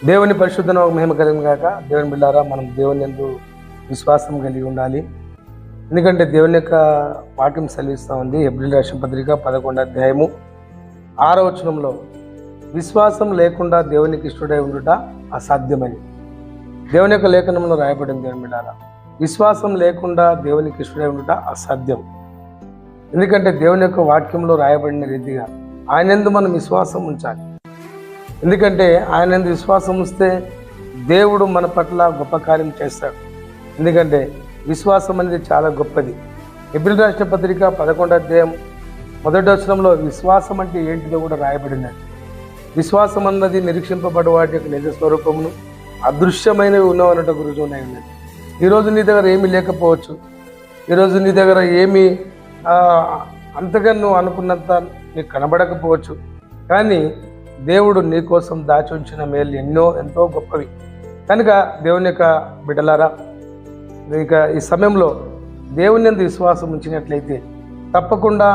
దేవుని పరిశుద్ధ నామమునకు మహిమ కలుగును గాక. దేవుని బిడ్డారా, మనం దేవుని యందు విశ్వాసం కలిగి ఉండాలి. ఎందుకంటే దేవుని యొక్క వాక్యం సెలవిస్తూ ఉంది. హెబ్రీయులకు రాసిన పత్రిక 11వ అధ్యాయము 6వ వచనంలో, విశ్వాసం లేకుండా దేవునికి ఇష్టడై ఉండుట అసాధ్యమని దేవుని యొక్క లేఖనంలో రాయబడింది. దేవుని బిడ్డారా, విశ్వాసం లేకుండా దేవునికి ఇష్టడై ఉండుట అసాధ్యం. ఎందుకంటే దేవుని యొక్క వాక్యంలో రాయబడిన రీతిగా ఆయనందు మనం విశ్వాసం ఉంచాలి. ఎందుకంటే ఆయన విశ్వాసం ఉంచితే దేవుడు మన పట్ల గొప్ప కార్యం చేస్తాడు. ఎందుకంటే విశ్వాసం అనేది చాలా గొప్పది. హెబ్రీయులకు రాసిన పత్రిక 11వ అధ్యాయం 1వ వచనంలో విశ్వాసం అంటే ఏంటిదో కూడా రాయబడింది. విశ్వాసం అన్నది నిరీక్షింపబడి వాటి యొక్క నిజ స్వరూపమును అదృశ్యమైనవి ఉన్నవన్నట్టు రుజువునై ఉన్నది. ఈరోజు నీ దగ్గర ఏమీ లేకపోవచ్చు. ఈరోజు నీ దగ్గర ఏమీ అంతగా నువ్వు అనుకున్నంత నీకు కనబడకపోవచ్చు. కానీ దేవుడు నీ కోసం దాచి ఉంచిన మేలు ఎంతో గొప్పవి. కనుక దేవుని యొక్క బిడ్డలారా, ఇక ఈ సమయంలో దేవుని యందు విశ్వాసం ఉంచినట్లయితే తప్పకుండా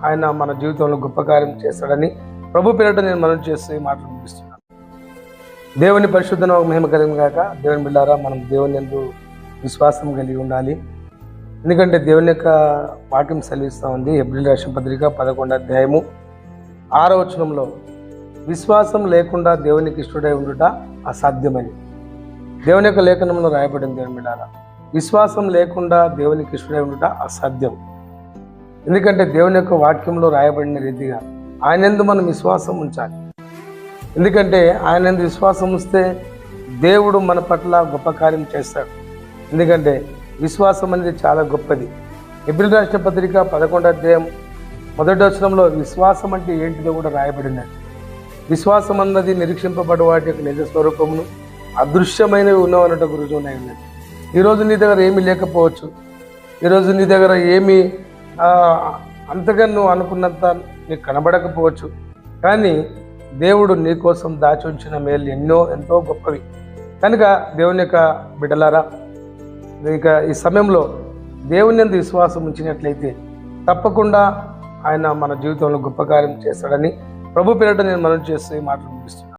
ఆయన మన జీవితంలో గొప్ప కార్యం చేస్తాడని ప్రభు పేరిట నేను మనం చేస్తూ ఈ మాటలు ముగిస్తున్నాను. దేవుని పరిశుద్ధ నామమునకు మహిమ కలుగును గాక. దేవుని బిడ్డలారా, మనం దేవుని యందు విశ్వాసం కలిగి ఉండాలి. ఎందుకంటే దేవుని యొక్క వాక్యం సెలవిస్తూ ఉంది. హెబ్రీయులకు రాసిన పత్రిక 11వ అధ్యాయము 6వ వచనంలో, విశ్వాసం లేకుండా దేవునికి ఇష్టడై ఉండుట అసాధ్యమని దేవుని యొక్క లేఖనంలో రాయబడింది. దేవుని బిడ్డారా, విశ్వాసం లేకుండా దేవునికి ఇష్టడై ఉండుట అసాధ్యం. ఎందుకంటే దేవుని యొక్క వాక్యంలో రాయబడిన రీతిగా ఆయనందు మనం విశ్వాసం ఉంచాలి. ఎందుకంటే ఆయనందు విశ్వాసం ఉంచితే దేవుడు మన పట్ల గొప్ప కార్యం చేస్తాడు. ఎందుకంటే విశ్వాసం అనేది చాలా గొప్పది. హెబ్రీయులకు రాసిన పత్రిక 11వ అధ్యాయం 1వ వచనంలో విశ్వాసం అంటే ఏంటిదో కూడా రాయబడింది. విశ్వాసం అన్నది నిరీక్షింపబడి వాటి యొక్క నిజ స్వరూపమును అదృశ్యమైనవి ఉన్నవన్నట్టు రుజువునై ఉన్నది. ఈరోజు నీ దగ్గర ఏమీ లేకపోవచ్చు. ఈరోజు నీ దగ్గర ఏమీ అంతగా నువ్వు అనుకున్నంత నీకు కనబడకపోవచ్చు. కానీ దేవుడు నీ కోసం దాచి ఉంచిన మేలు ఎంతో గొప్పవి. కనుక దేవుని యొక్క బిడ్డలారా, ఇక ఈ సమయంలో దేవుని యందు విశ్వాసం ఉంచినట్లయితే తప్పకుండా ఆయన మన జీవితంలో గొప్ప కార్యం చేస్తాడని ప్రభు పేరిట నేను మనం చేస్తూ ఈ మాటలు ముగిస్తున్నాను.